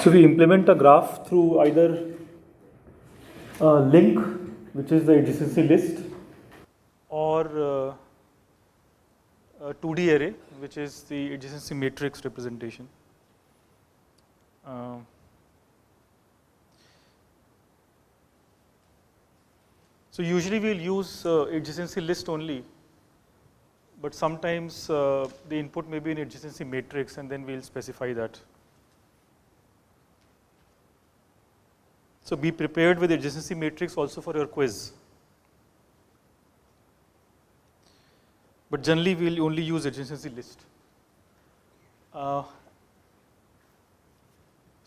So we implement a graph through either a link, which is the adjacency list, or a 2D array, which is the adjacency matrix representation. So usually we'll use adjacency list only, but sometimes the input may be an adjacency matrix, and then we'll specify that. So be prepared with adjacency matrix also for your quiz. But generally we'll only use adjacency list. So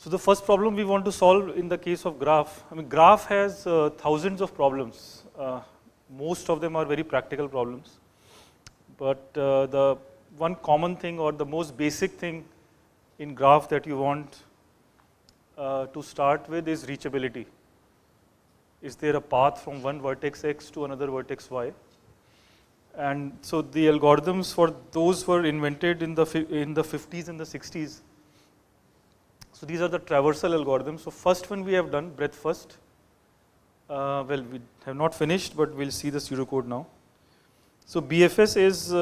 the first problem we want to solve in the case of graph, graph has thousands of problems. Most of them are very practical problems. But the one common thing, or the most basic thing in graph that you want to start with, is reachability. Is there a path from one vertex x to another vertex y? And so the algorithms for those were invented in the 50s and the 60s. So these are the traversal algorithms. So first one we have done, breadth first. Well, we have not finished, but we'll see the pseudocode now. So BFS is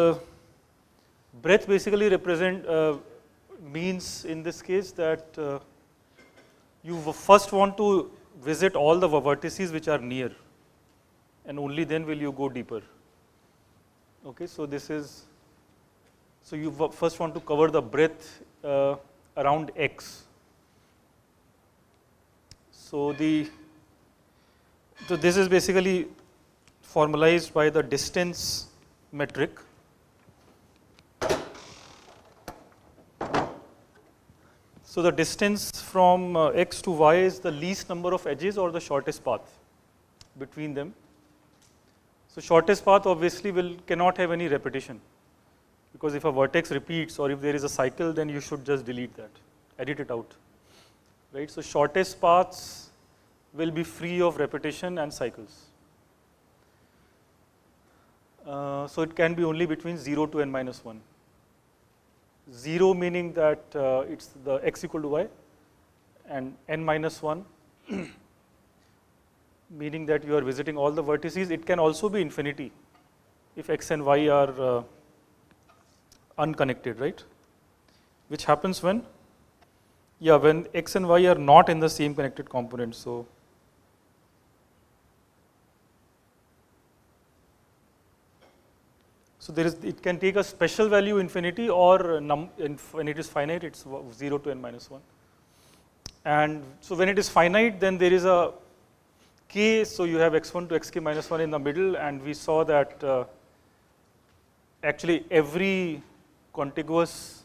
breadth basically means in this case that you first want to visit all the vertices which are near, and only then will you go deeper. Okay, so this is, so you first want to cover the breadth around x. So this is basically formalized by the distance metric. So the distance from x to y is the least number of edges or the shortest path between them. So shortest path obviously cannot have any repetition, because if a vertex repeats or if there is a cycle, then you should just delete that, edit it out, right? So shortest paths will be free of repetition and cycles. So it can be only between 0 to n minus 1. 0 meaning that it's the x equal to y, and n minus 1 meaning that you are visiting all the vertices. It can also be infinity if x and y are unconnected, right? Which happens when? Yeah, when x and y are not in the same connected component. So there is, it can take a special value infinity, or when it is finite, it's 0 to n minus 1. And so when it is finite, then there is a k, so you have x1 to xk minus 1 in the middle, and we saw that actually every contiguous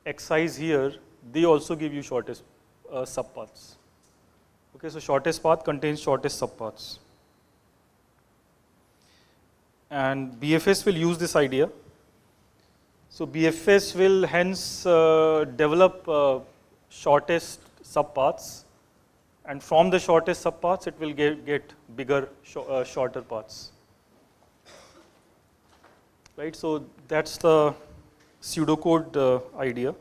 xi's here, they also give you shortest subpaths. Okay, so shortest path contains shortest subpaths. And BFS will use this idea. So BFS will hence develop shortest subpaths, and from the shortest subpaths it will get bigger shorter paths. Right, so that's the pseudocode idea.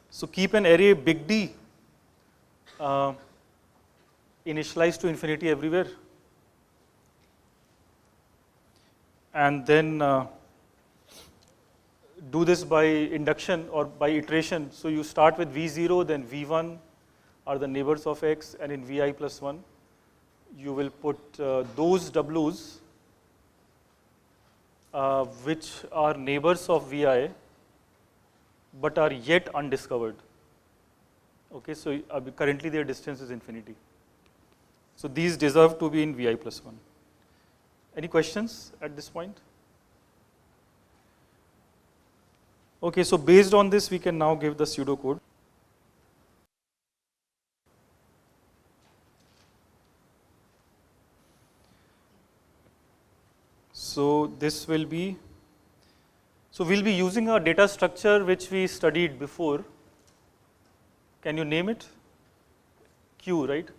So keep an array big D initialized to infinity everywhere, and then do this by induction or by iteration. So you start with V0, then V1 are the neighbors of x, and in Vi plus 1, you will put those Ws which are neighbors of Vi but are yet undiscovered. Okay, so currently their distance is infinity. So these deserve to be in Vi plus 1. Any questions at this point? Okay, so based on this, we can now give the pseudocode. So this will be, so we'll be using a data structure which we studied before. Can you name it? Q, right?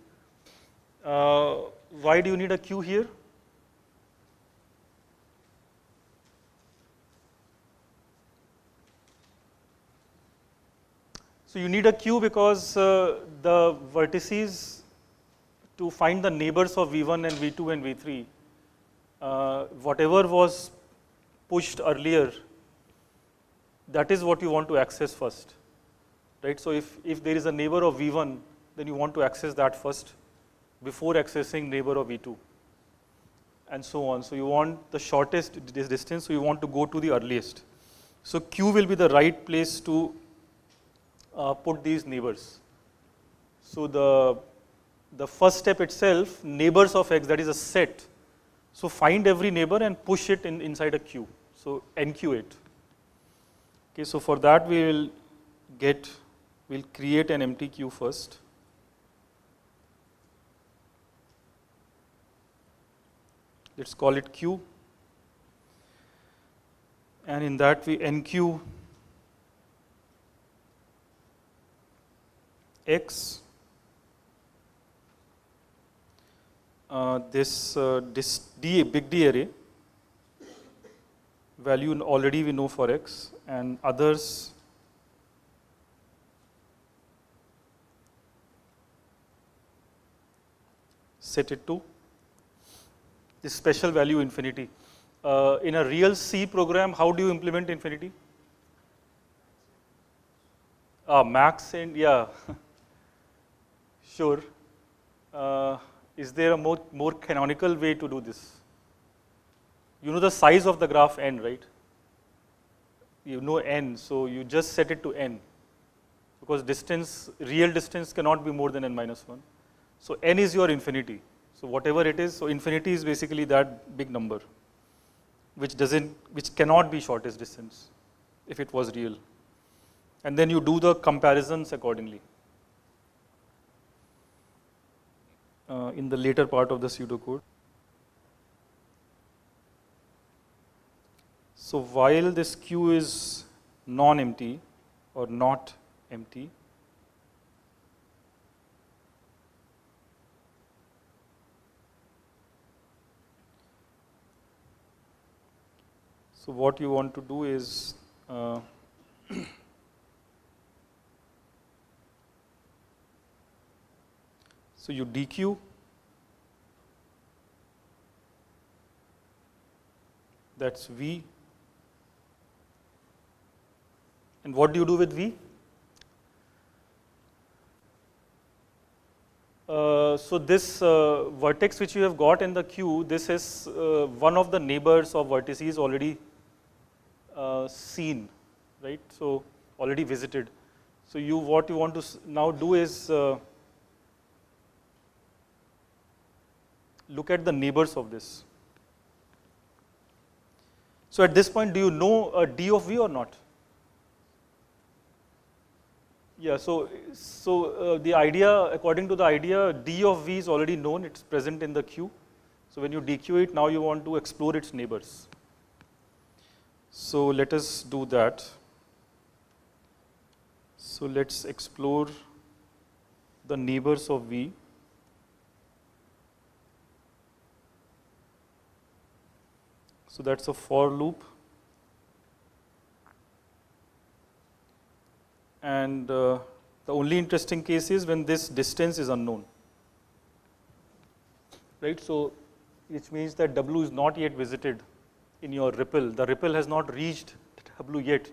Why do you need a Q here? So you need a queue because the vertices, to find the neighbors of V1 and V2 and V3, whatever was pushed earlier, that is what you want to access first, right? So if there is a neighbor of V1, then you want to access that first before accessing neighbor of V2, and so on. So you want the shortest distance, so you want to go to the earliest. So Q will be the right place to put these neighbors. So the first step itself, neighbors of X, that is a set. So find every neighbor and push it inside a queue. So NQ it. Okay, so for that we'll create an empty queue first. Let's call it Q. And in that we NQ X. This D, big D array, value already we know for X, and others set it to this special value infinity. In a real C program, how do you implement infinity? Max and, yeah, sure. Is there a more canonical way to do this? You know the size of the graph n, right? You know n, so you just set it to n, because distance, real distance cannot be more than n minus 1. So n is your infinity. So whatever it is, so infinity is basically that big number, which cannot be shortest distance if it was real. And then you do the comparisons accordingly in the later part of the pseudocode. So while this queue is non-empty or not empty, so what you want to do is so you dequeue, that's V. And what do you do with V? So this vertex which you have got in the queue, this is one of the neighbors of vertices already seen, right? So already visited. So what you want to now do is look at the neighbors of this. So at this point, do you know D of V or not? Yeah, so the idea, according to the idea, D of V is already known, it's present in the queue. So when you dequeue it, now you want to explore its neighbors. So let us do that. So let's explore the neighbors of V. So that's a for loop. And the only interesting case is when this distance is unknown, right? So which means that W is not yet visited in your ripple. The ripple has not reached W yet.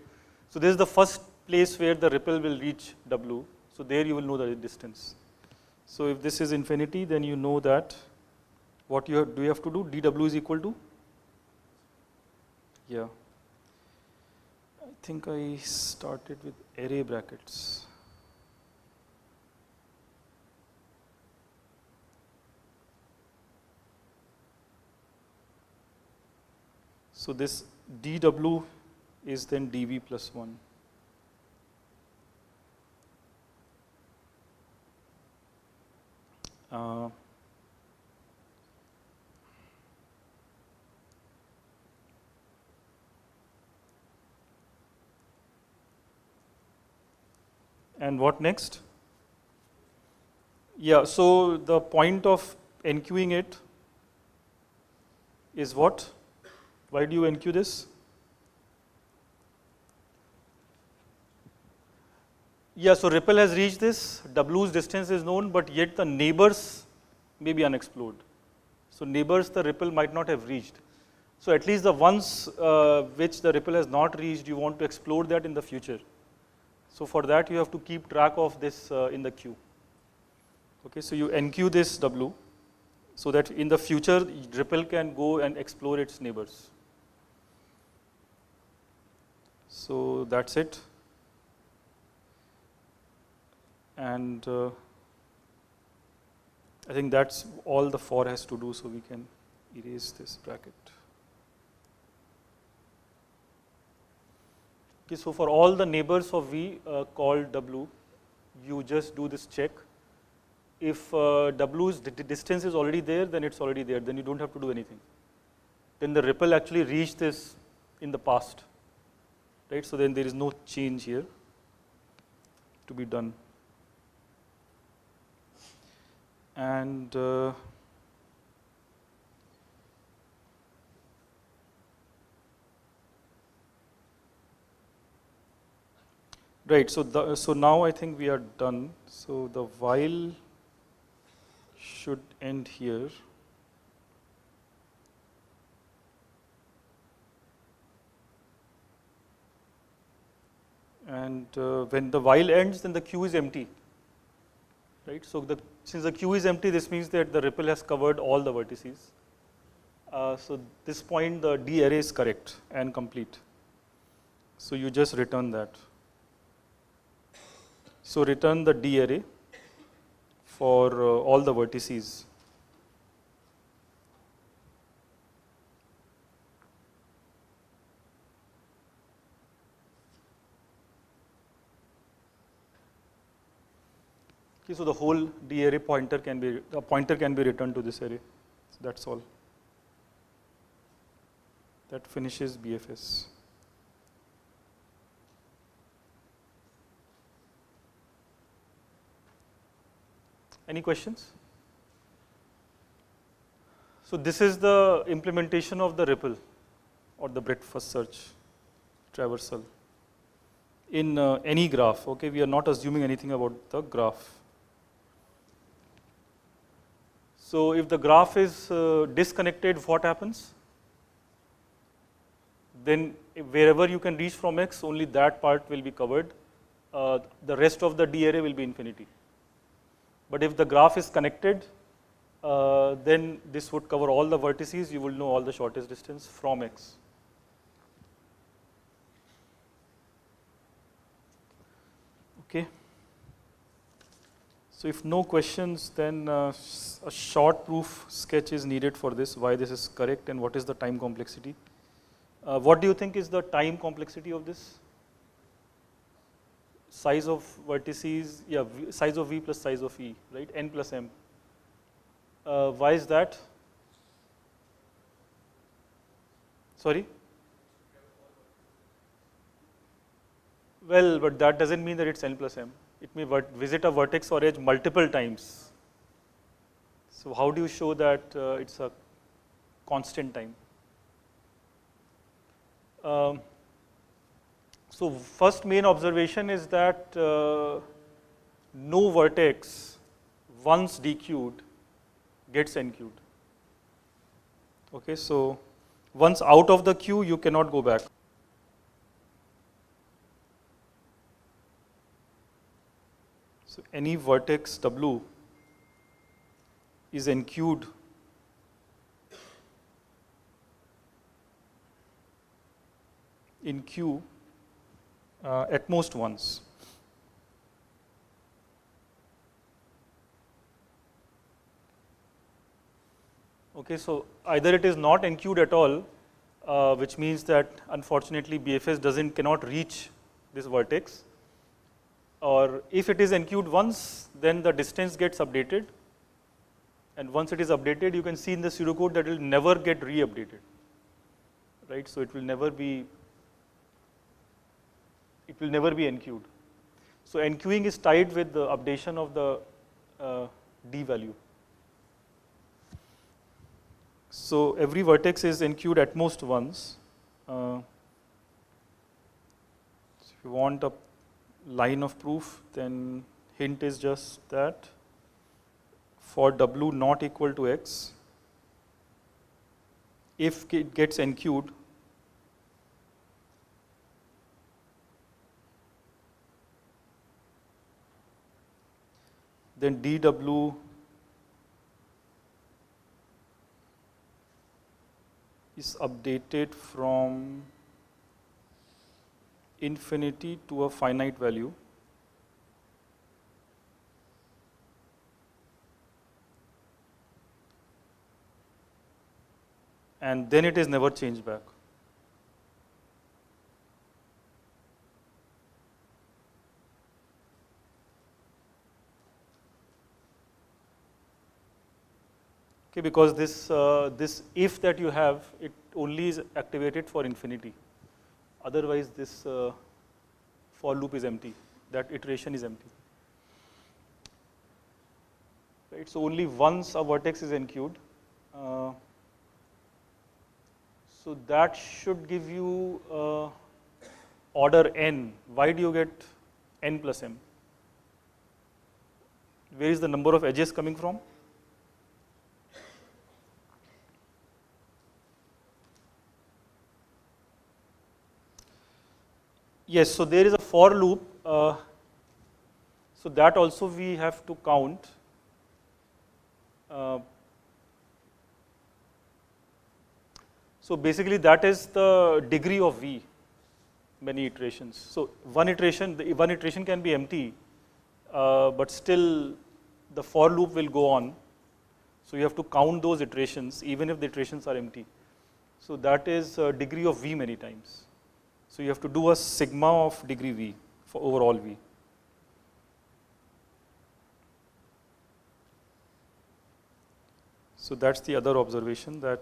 So this is the first place where the ripple will reach W. So there you will know the distance. So if this is infinity, then you know that what do you have to do? dW is equal to? Yeah. I think I started with array brackets. So this dW is then dV plus 1. And what next? Yeah, so the point of enqueuing it is what? Why do you enqueue? 'This? 'This Yeah, so ripple has reached this, W's distance is known, but yet the neighbors may be unexplored. So neighbors the ripple might not have reached. So at least the ones which the ripple has not reached, you want to explore that in the future. So for that you have to keep track of this in the queue. Okay, so you enqueue this W so that in the future ripple can go and explore its neighbors. So that's it. And I think that's all the for has to do, so we can erase this bracket. Okay, so for all the neighbors of V called W, you just do this check. If W's distance is already there, then it's already there, then you don't have to do anything. Then the ripple actually reached this in the past, right? So then there is no change here to be done. And right, so now I think we are done. So the while should end here. And when the while ends, then the queue is empty, right? So since the queue is empty, this means that the ripple has covered all the vertices. So this point, the D array is correct and complete. So you just return that. So return the D array for all the vertices. Okay, so the whole D array pointer can be returned to this array. So that's all. That finishes BFS. Any questions? So this is the implementation of the ripple or the breadth first search traversal in any graph. Okay, we are not assuming anything about the graph. So if the graph is disconnected, what happens? Then wherever you can reach from X, only that part will be covered. The rest of the D array will be infinity. But if the graph is connected, then this would cover all the vertices. You will know all the shortest distance from X. Okay. So if no questions, then a short proof sketch is needed for this, why this is correct and what is the time complexity. What do you think is the time complexity of this? Size of vertices, yeah, size of V plus size of E, right? N plus M. Why is that? Sorry? Well, but that doesn't mean that it's N plus M. It may visit a vertex or edge multiple times. So how do you show that it's a constant time? So first main observation is that no vertex once dequeued gets enqueued. Okay, so once out of the queue, you cannot go back. So any vertex W is enqueued in queue at most once. Okay, so either it is not enqueued at all, which means that unfortunately BFS cannot reach this vertex, or if it is enqueued once, then the distance gets updated, and once it is updated, you can see in the pseudocode that it will never get re-updated, right? So it will never be enqueued. So enqueuing is tied with the updation of the D value. So every vertex is enqueued at most once. So if you want a line of proof, then hint is just that for W not equal to X, if it gets enqueued, then dW is updated from infinity to a finite value, and then it is never changed back. Okay, because this if that you have, it only is activated for infinity. Otherwise, this for loop is empty. That iteration is empty. Right. So only once a vertex is enqueued. So that should give you order n. Why do you get n plus m? Where is the number of edges coming from? Yes, so there is a for loop. So that also we have to count. So basically that is the degree of V, many iterations. So one iteration can be empty, but still the for loop will go on. So you have to count those iterations even if the iterations are empty. So that is a degree of V many times. So you have to do a sigma of degree V for overall V. So that's the other observation, that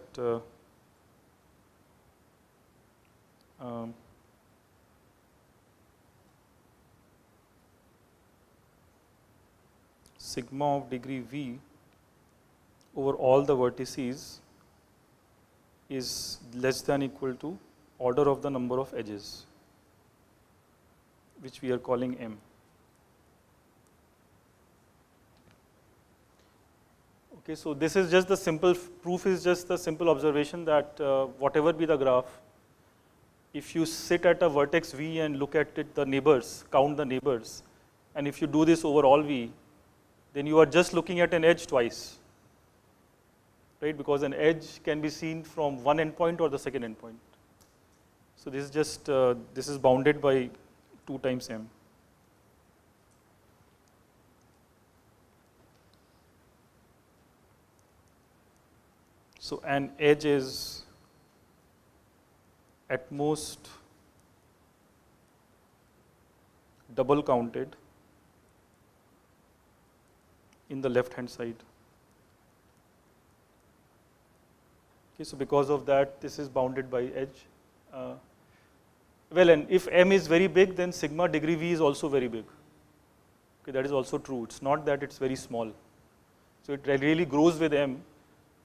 sigma of degree V over all the vertices is less than equal to order of the number of edges, which we are calling M. Okay, so this is just the simple proof, is just the simple observation that whatever be the graph, if you sit at a vertex V and look at it, the neighbors, count the neighbors, and if you do this over all V, then you are just looking at an edge twice, right? Because an edge can be seen from one endpoint or the second endpoint. So this is just, this is bounded by 2 times M. So an edge is at most double counted in the left hand side. Okay, so because of that, this is bounded by edge. Well, and if M is very big, then sigma degree V is also very big. Okay, that is also true. It's not that it's very small. So it really grows with M.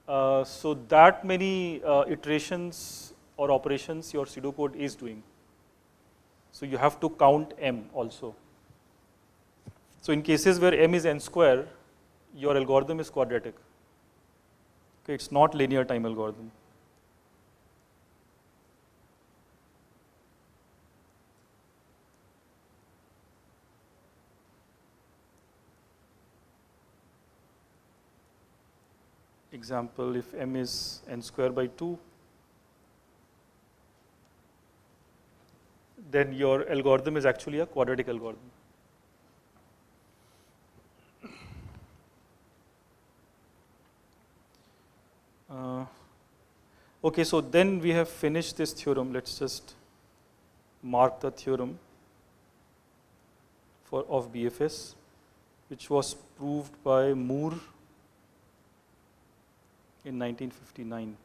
So that many iterations or operations your pseudocode is doing. So you have to count M also. So in cases where M is n square, your algorithm is quadratic. Okay, it's not linear time algorithm. Example, if M is n square by 2, then your algorithm is actually a quadratic algorithm. Okay, so then we have finished this theorem. Let's just mark the theorem of BFS, which was proved by Moore in 1959.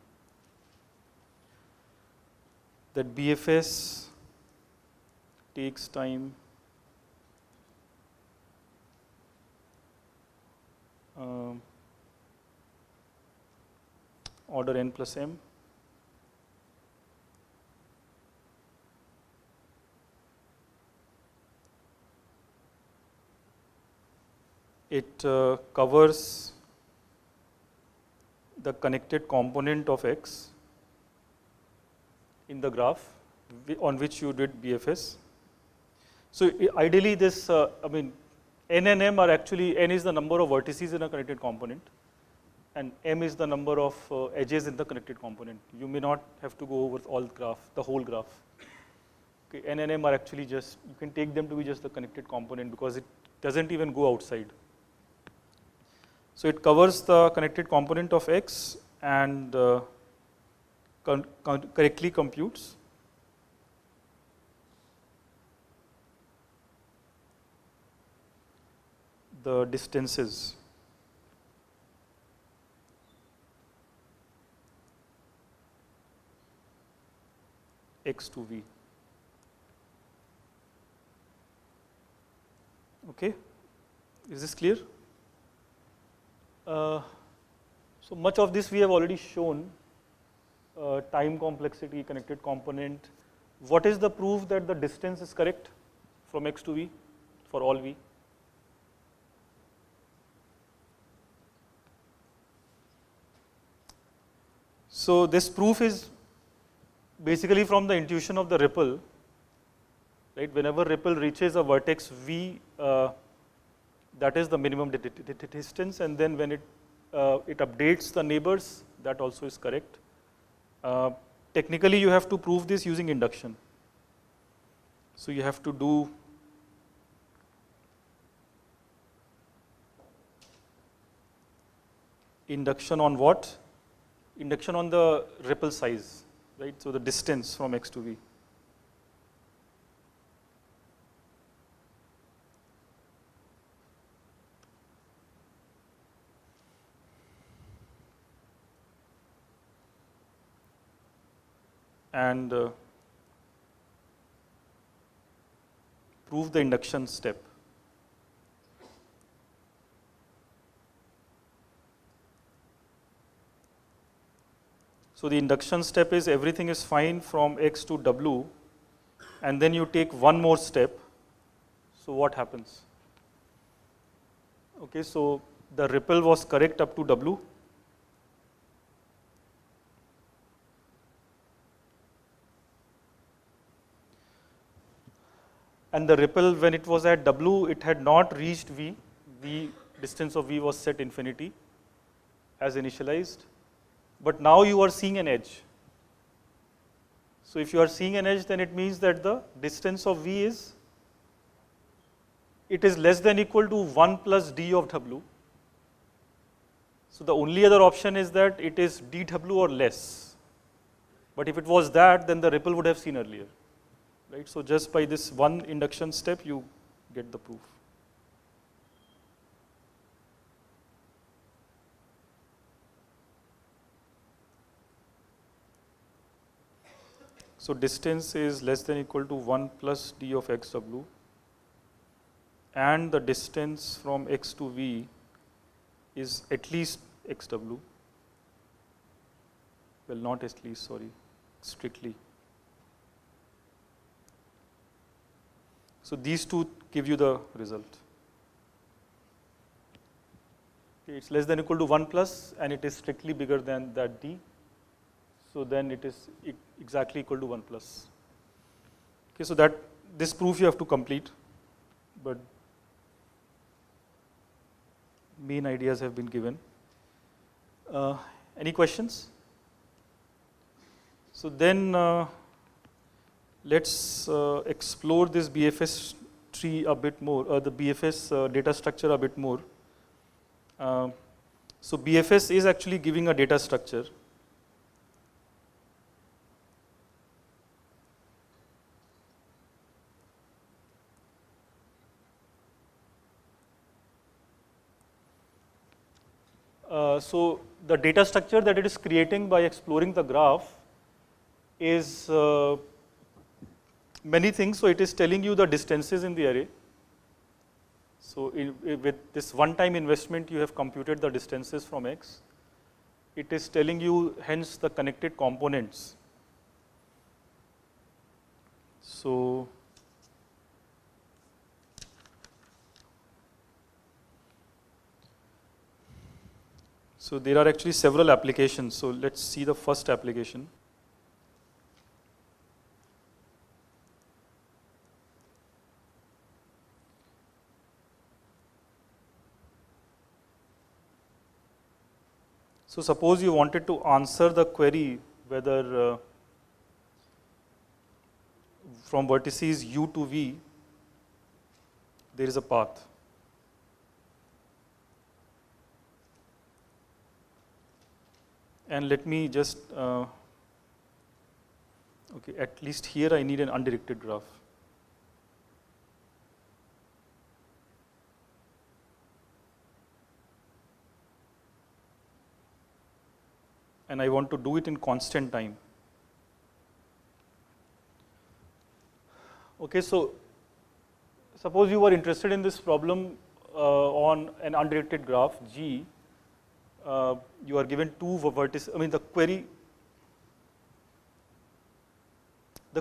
That BFS takes time order n plus m, it covers the connected component of X in the graph on which you did BFS. So ideally this, I mean, N and M are actually, N is the number of vertices in a connected component and M is the number of edges in the connected component. You may not have to go over all graph, the whole graph. Okay, N and M are actually just, you can take them to be just the connected component because it doesn't even go outside. So it covers the connected component of X and correctly computes the distances X to V. Okay, is this clear? So much of this we have already shown, time complexity, connected component. What is the proof that the distance is correct from X to V for all V? So this proof is basically from the intuition of the ripple, right? Whenever ripple reaches a vertex V, that is the minimum distance, and then when it updates the neighbors, that also is correct. Technically, you have to prove this using induction. So you have to do induction on what? Induction on the ripple size, right? So the distance from X to V. And prove the induction step. So the induction step is everything is fine from X to W, and then you take one more step. So what happens? Okay, so the ripple was correct up to W. And the ripple, when it was at W, it had not reached V. V, distance of V was set infinity as initialized. But now you are seeing an edge. So if you are seeing an edge, then it means that the distance of V is, it is less than equal to 1 plus d of W. So the only other option is that it is dW or less. But if it was that, then the ripple would have seen earlier. Right? So just by this one induction step, you get the proof. So distance is less than equal to 1 plus d of xw, and the distance from X to V is at least xw. Well, not at least, sorry, strictly. So these two give you the result. Okay, it's less than equal to 1 plus, and it is strictly bigger than that d. So then it is exactly equal to 1 plus. Okay, so that this proof you have to complete, but main ideas have been given. Any questions? So then let's explore this BFS tree a bit more, the BFS data structure a bit more. So BFS is actually giving a data structure. So the data structure that it is creating by exploring the graph is many things. So it is telling you the distances in the array. So with this one-time investment, you have computed the distances from X. It is telling you hence the connected components. So So there are actually several applications. So let's see the first application. So suppose you wanted to answer the query whether from vertices u to v there is a path. And let me just, okay, at least here I need an undirected graph. And I want to do it in constant time. Okay, so suppose you were interested in this problem on an undirected graph G. You are given two vertices. I mean, the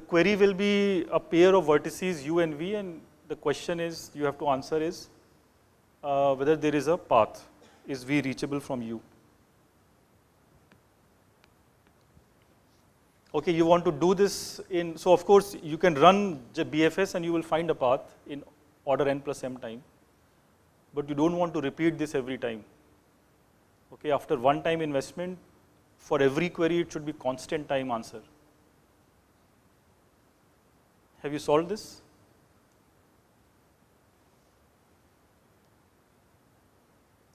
query will be a pair of vertices u and v, and the question is you have to answer is whether there is a path. Is v reachable from u? Okay, you want to do this in, so of course you can run BFS and you will find a path in order n plus m time, but you don't want to repeat this every time. Okay, after one time investment, for every query it should be constant time answer. Have you solved this?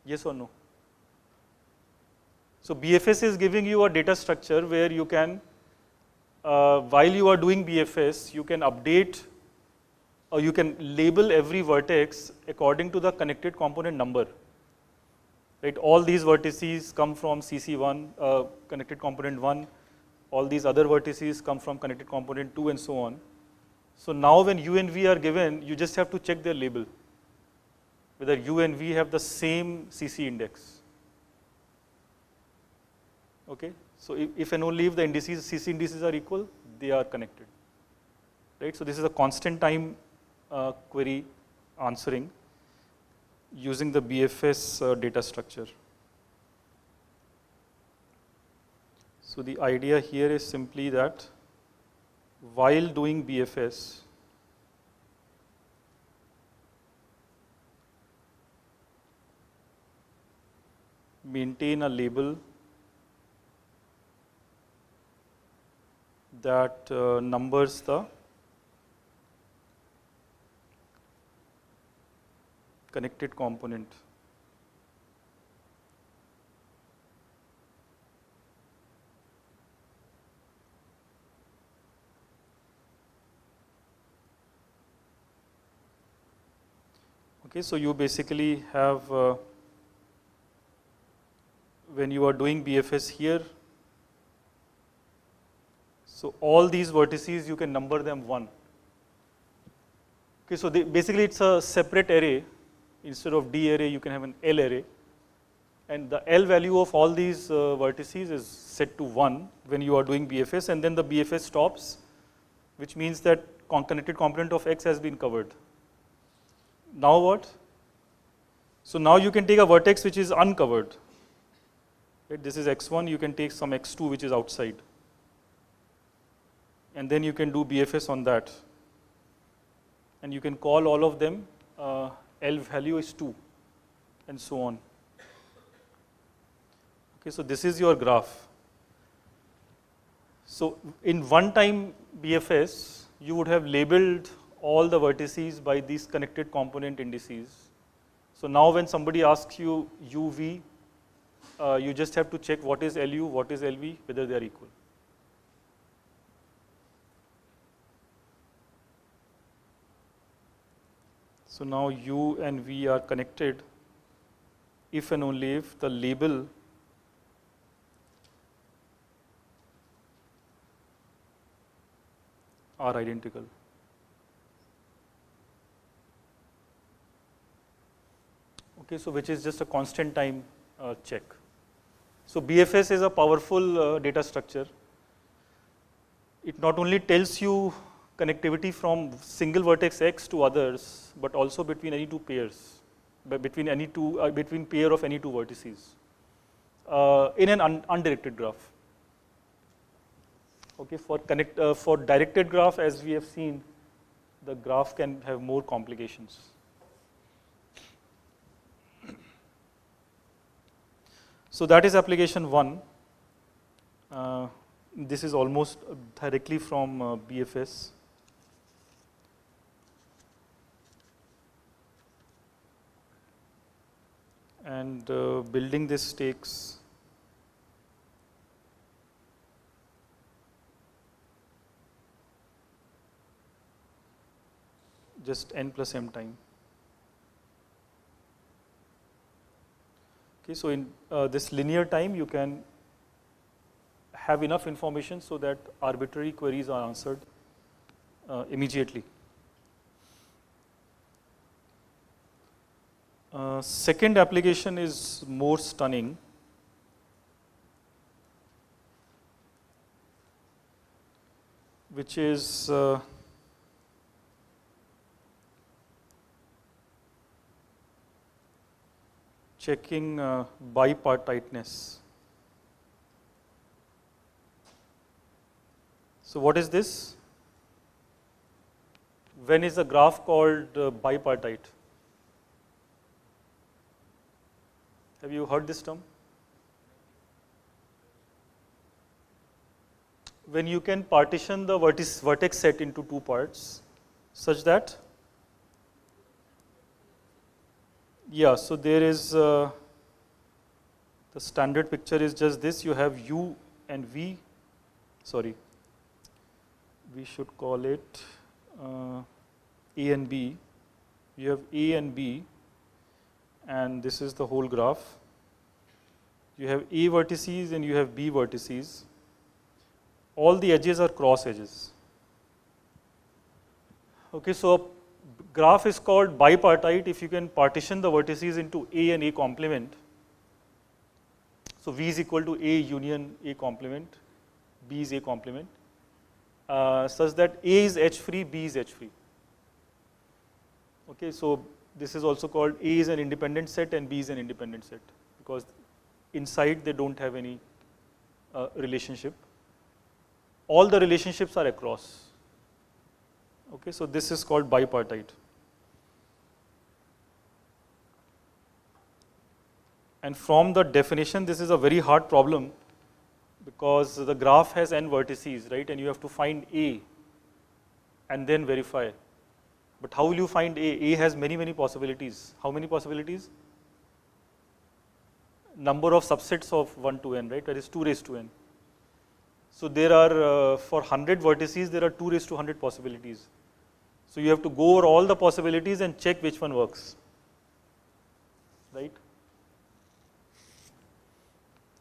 Yes or no? So BFS is giving you a data structure where you can, while you are doing BFS, you can update or you can label every vertex according to the connected component number. Right, all these vertices come from CC1, connected component 1, all these other vertices come from connected component 2 and so on. So now when u and v are given, you just have to check their label, whether u and v have the same CC index. Okay, so if and only if the indices, CC indices are equal, they are connected. Right, so this is a constant time query answering using the BFS data structure. So the idea here is simply that while doing BFS, maintain a label that numbers the connected component. Okay, so you basically have, when you are doing BFS here, so all these vertices you can number them 1. Okay, so basically it's a separate array. Instead of D array, you can have an L array. And the L value of all these vertices is set to 1 when you are doing BFS, and then the BFS stops, which means that connected component of X has been covered. Now what? So now you can take a vertex which is uncovered. Right? This is X1, you can take some X2 which is outside. And then you can do BFS on that. And you can call all of them, L value is 2, and so on. Okay, so this is your graph. So in one time BFS, you would have labeled all the vertices by these connected component indices. So now when somebody asks you UV, you just have to check what is LU, what is LV, whether they are equal. So now U and V are connected if and only if the label are identical. Okay, so which is just a constant time check. So BFS is a powerful data structure. It not only tells you connectivity from single vertex X to others, but also between any two pairs, between pair of any two vertices. in an undirected graph. Okay, for directed graph, as we have seen, the graph can have more complications. So that is application 1. This is almost directly from BFS. And building this takes just n plus m time. Okay, so in this linear time, you can have enough information so that arbitrary queries are answered immediately. Second application is more stunning. Which is checking bipartiteness. So what is this? When is a graph called bipartite? Have you heard this term? When you can partition the vertex set into two parts such that, yeah, so there is, the standard picture is just this. You have U and V, sorry, we should call it A and B. You have A and B, and this is the whole graph. You have A vertices and you have B vertices. All the edges are cross edges. Okay, so a graph is called bipartite if you can partition the vertices into A and A complement. So V is equal to A union A complement, B is A complement, such that A is H free, B is H free. Okay, so this is also called A is an independent set and B is an independent set, because inside they don't have any relationship. All the relationships are across. Okay, so this is called bipartite. And from the definition, this is a very hard problem because the graph has n vertices, right? And you have to find A and then verify. But how will you find A? A has many, many possibilities. How many possibilities? Number of subsets of 1 to n, right? That is 2 raised to n. So there are, for 100 vertices, there are 2 raised to 100 possibilities. So you have to go over all the possibilities and check which one works, right?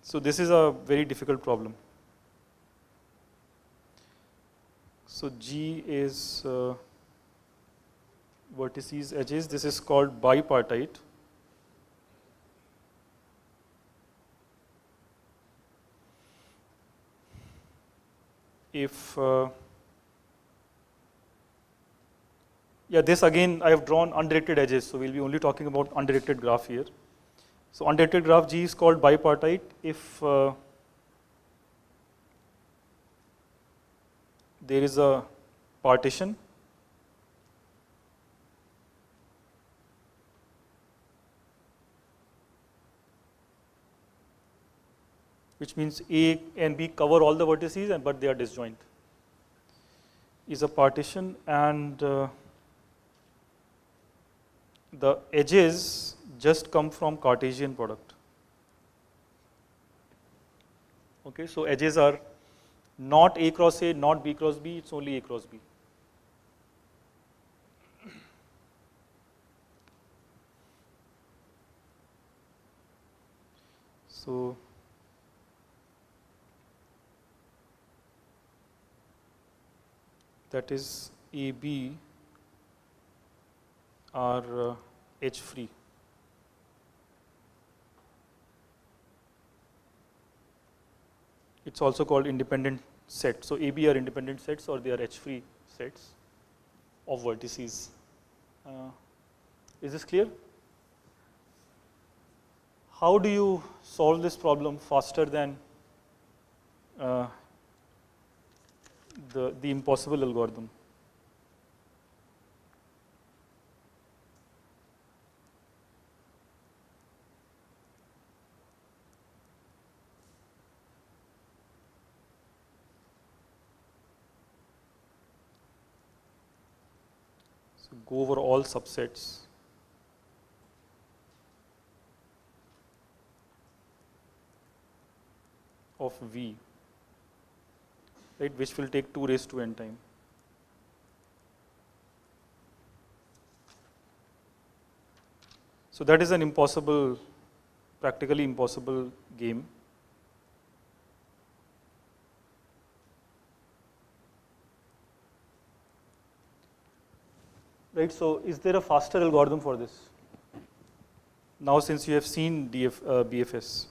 So this is a very difficult problem. So G is vertices, edges. This is called bipartite. If yeah, this again I have drawn undirected edges, so we'll be only talking about undirected graph here. So undirected graph G is called bipartite if there is a partition which means A and B cover all the vertices but they are disjoint, is a partition, and the edges just come from Cartesian product. Okay, so edges are not A cross A, not B cross B, it's only A cross B. So that is AB are H free. It's also called independent set. So AB are independent sets or they are H free sets of vertices. Is this clear? how do you solve this problem faster than the impossible algorithm? So go over all subsets of V, right, which will take 2 raised to n time. So that is an impossible, practically impossible game. Right, so is there a faster algorithm for this? Now since you have seen BFS.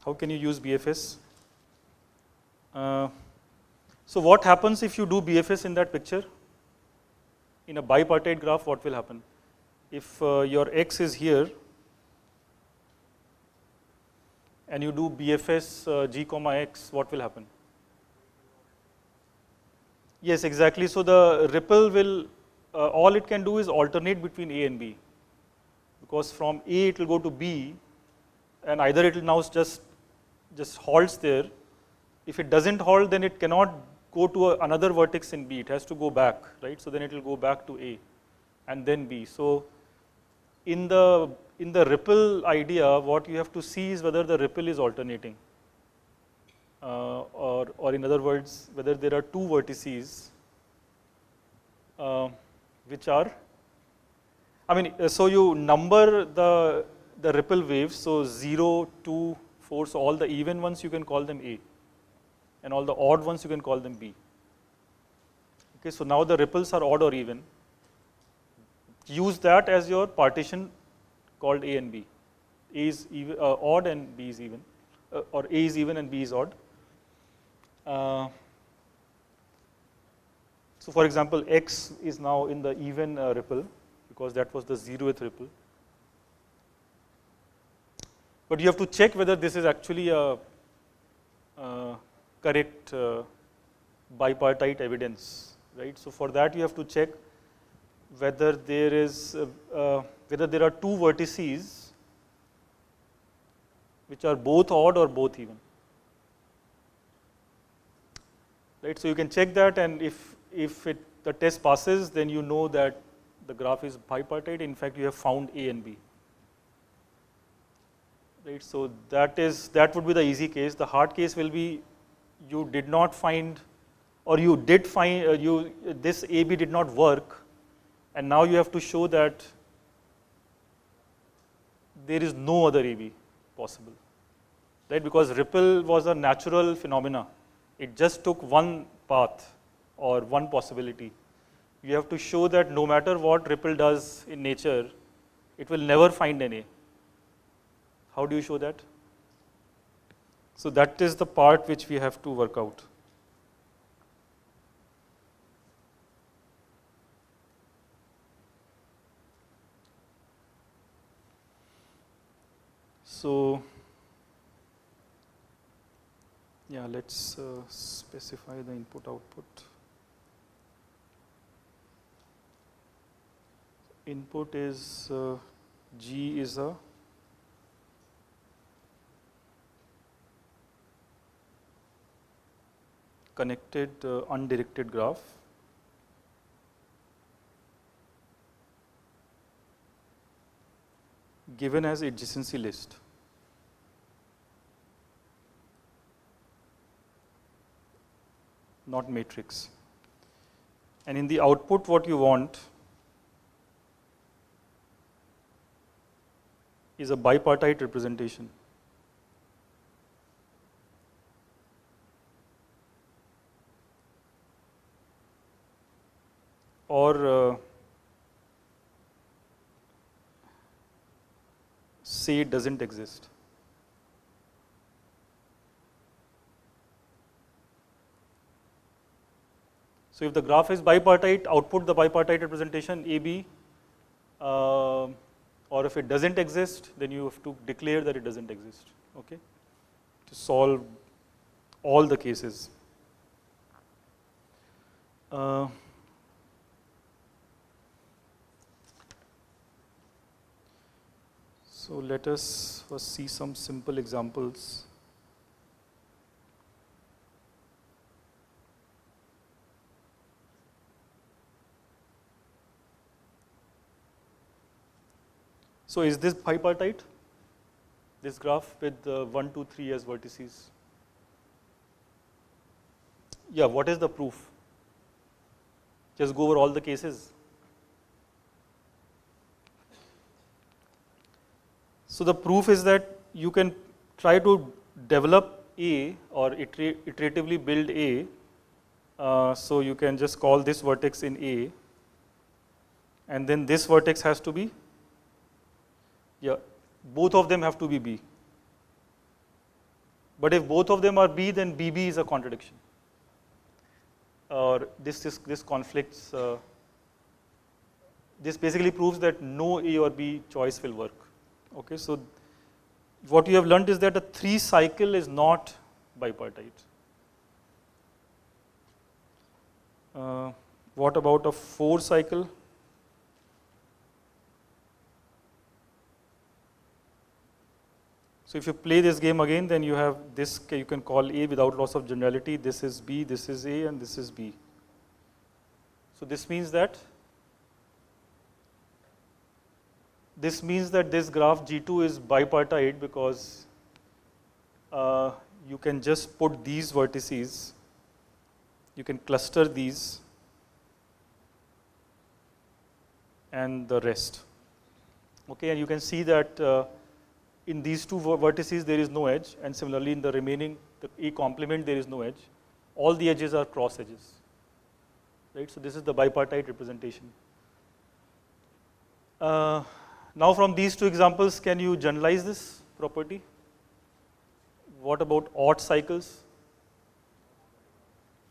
How can you use BFS? So what happens if you do BFS in that picture? In a bipartite graph, what will happen? If your x is here and you do BFS g comma x, what will happen? Yes, exactly. So the ripple will, all it can do is alternate between A and B, because from A it will go to B, and either it will now just halts there. If it doesn't halt, then it cannot go to another vertex in B. It has to go back, right? So then it will go back to A, and then B. So in the ripple idea, what you have to see is whether the ripple is alternating. Or in other words, whether there are two vertices which are, so you number the ripple waves, so 0, 2, 4, so all the even ones you can call them A, and all the odd ones you can call them B. Okay, so now the ripples are odd or even. Use that as your partition called A and B. A is even, odd and B is even, or A is even and B is odd. So for example, X is now in the even ripple, because that was the 0th ripple. But you have to check whether this is actually a correct bipartite evidence, right? So for that you have to check whether there is whether there are two vertices which are both odd or both even. Right, so you can check that, and if the test passes, then you know that the graph is bipartite. In fact, you have found A and B. Right, so that would be the easy case. The hard case will be you did not find, or you did find this AB did not work, and now you have to show that there is no other AB possible. Right, because ripple was a natural phenomena. It just took one path or one possibility. You have to show that no matter what ripple does in nature, it will never find an A. How do you show that? So that is the part which we have to work out. So yeah, let's specify the input output. Input is G is a connected undirected graph. Given as adjacency list. Not matrix. And in the output, what you want is a bipartite representation. Or say it doesn't exist. So if the graph is bipartite, output the bipartite representation AB, or if it doesn't exist, then you have to declare that it doesn't exist, okay, to solve all the cases. So let us first see some simple examples. So is this bipartite, this graph with 1, 2, 3 as vertices? Yeah, what is the proof? Just go over all the cases. So the proof is that you can try to develop A or iteratively build A. So you can just call this vertex in A, and then this vertex has to be, yeah, both of them have to be B. But if both of them are B, then BB is a contradiction. Or this conflicts. This basically proves that no A or B choice will work. Okay, so what you have learned is that a 3 cycle is not bipartite. What about a 4 cycle? So if you play this game again, then you have this, you can call A without loss of generality. This is B, this is A, and this is B. So this means that this graph G2 is bipartite because you can just put these vertices, you can cluster these and the rest. Okay, and you can see that in these 2 vertices there is no edge, and similarly in the remaining, the A complement, there is no edge. All the edges are cross edges. Right, so this is the bipartite representation. Now from these 2 examples, can you generalize this property? What about odd cycles?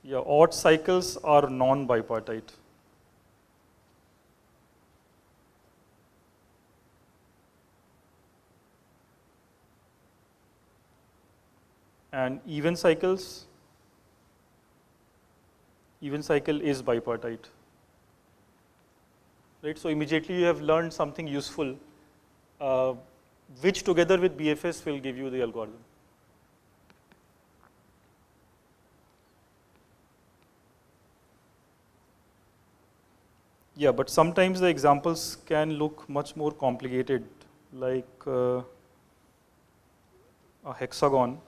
Yeah, odd cycles are non-bipartite. And even cycles, even cycle is bipartite. Right, so immediately you have learned something useful, which together with BFS will give you the algorithm. Yeah, but sometimes the examples can look much more complicated, like a hexagon.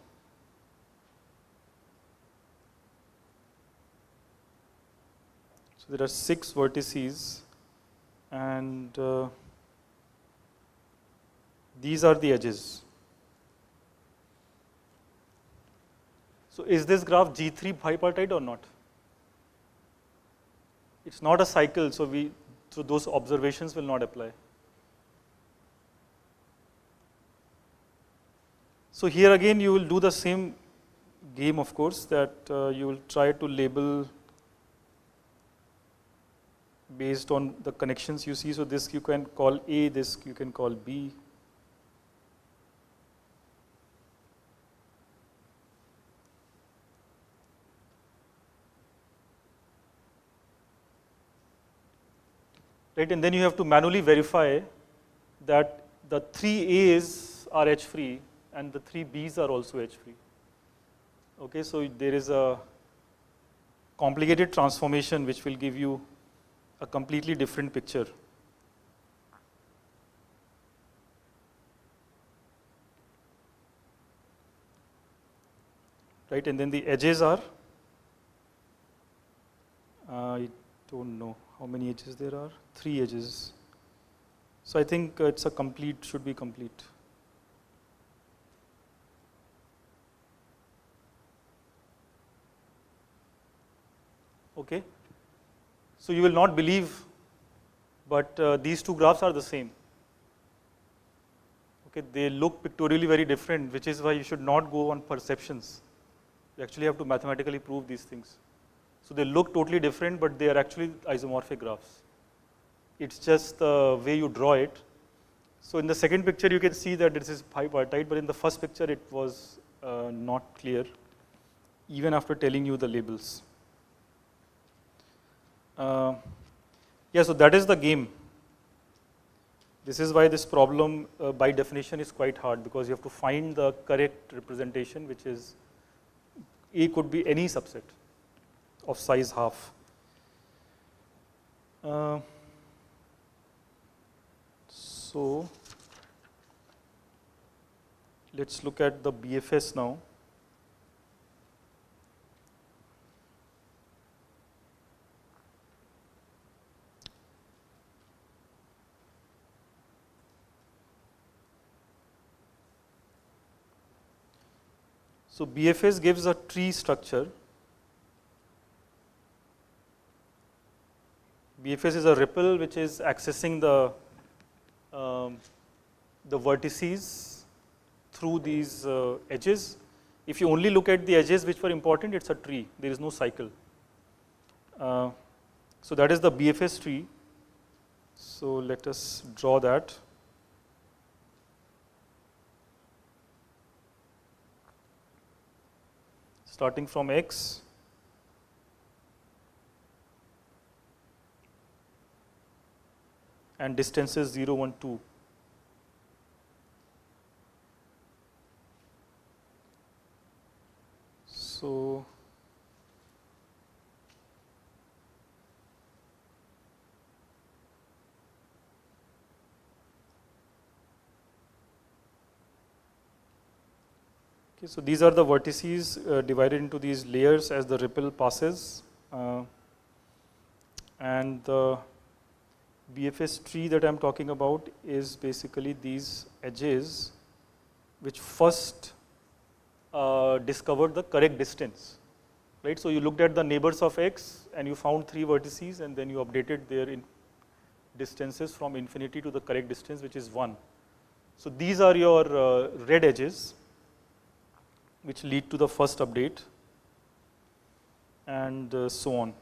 So there are 6 vertices, and these are the edges. So is this graph G3 bipartite or not? It's not a cycle, so those observations will not apply. So here again you will do the same game, of course, that you will try to label based on the connections you see. So this you can call A, this you can call B. Right, and then you have to manually verify that the 3 A's are edge-free and the 3 B's are also edge-free. Okay, so there is a complicated transformation which will give you a completely different picture. Right, and then the edges are, I don't know how many edges there are, 3 edges. So I think it's a complete, should be complete. Okay, so you will not believe, but these 2 graphs are the same. Okay, they look pictorially very different, which is why you should not go on perceptions. You actually have to mathematically prove these things. So they look totally different, but they are actually isomorphic graphs. it's just the way you draw it. So in the second picture, you can see that this is bipartite, but in the first picture, it was not clear, even after telling you the labels. Yeah, so that is the game. This is why this problem, by definition, is quite hard, because you have to find the correct representation, which is A could be any subset of size half. So let's look at the BFS now. So BFS gives a tree structure. BFS is a ripple which is accessing the vertices through these edges. If you only look at the edges which were important, it's a tree. There is no cycle. So that is the BFS tree. So let us draw that. Starting from X, and distances 0, 1, 2. So okay, so these are the vertices divided into these layers as the ripple passes, and the BFS tree that I'm talking about is basically these edges which first discovered the correct distance, right? So you looked at the neighbors of X and you found 3 vertices, and then you updated their distances from infinity to the correct distance, which is 1. So these are your red edges which lead to the first update, and so on.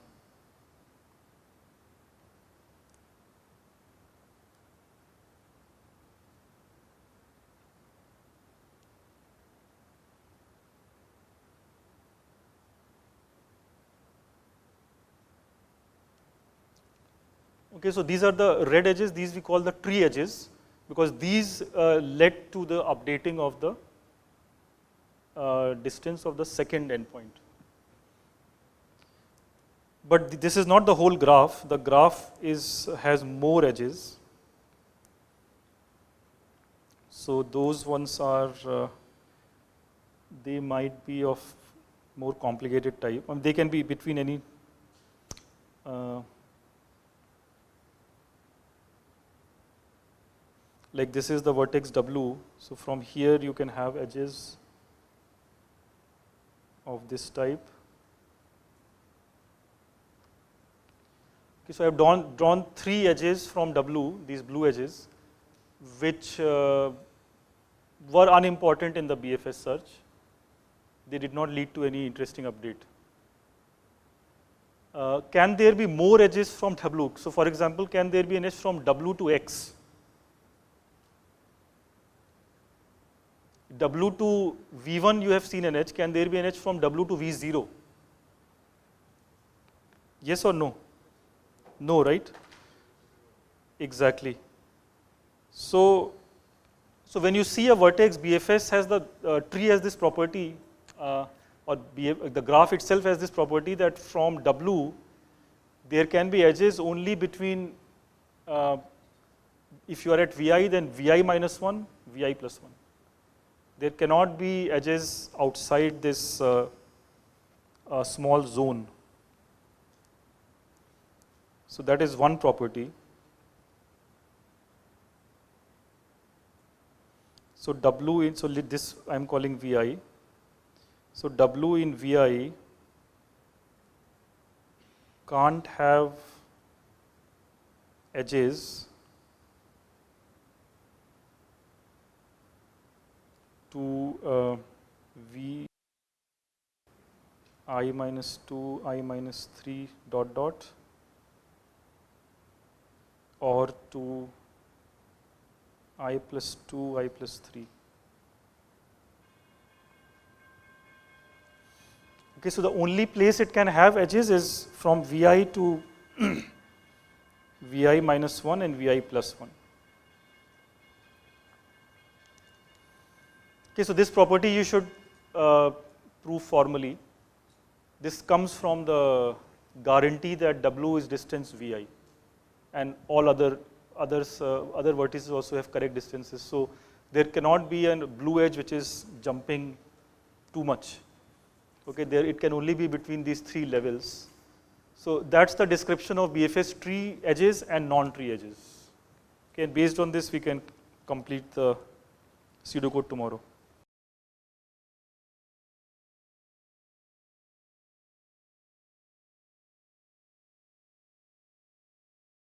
Okay, so these are the red edges. These we call the tree edges, because these led to the updating of the distance of the second endpoint. But this is not the whole graph. The graph has more edges. So those ones are, they might be of more complicated type. I mean, they can be between any like this is the vertex W. So from here you can have edges of this type. Okay, so I have drawn 3 edges from W, these blue edges, which were unimportant in the BFS search. They did not lead to any interesting update. Can there be more edges from W? So for example, can there be an edge from W to X? W to V1 you have seen an edge. Can there be an edge from W to V0? Yes or no? No, right? Exactly. So when you see a vertex, BFS has the tree has this property, or the graph itself has this property that from W there can be edges only between, if you are at Vi, then Vi minus 1, Vi plus 1. There cannot be edges outside this small zone. So that is one property. So W in, so this I am calling Vi. So W in Vi can't have edges to V I minus 2, I minus 3 dot dot or to I plus 2, I plus 3. Okay, so the only place it can have edges is from Vi to Vi minus 1 and Vi plus 1. Okay, so this property you should prove formally. This comes from the guarantee that W is distance Vi, and all other vertices also have correct distances. So there cannot be a blue edge which is jumping too much. Okay, there it can only be between these three levels. So that's the description of BFS tree edges and non-tree edges. Okay, and based on this we can complete the pseudocode tomorrow.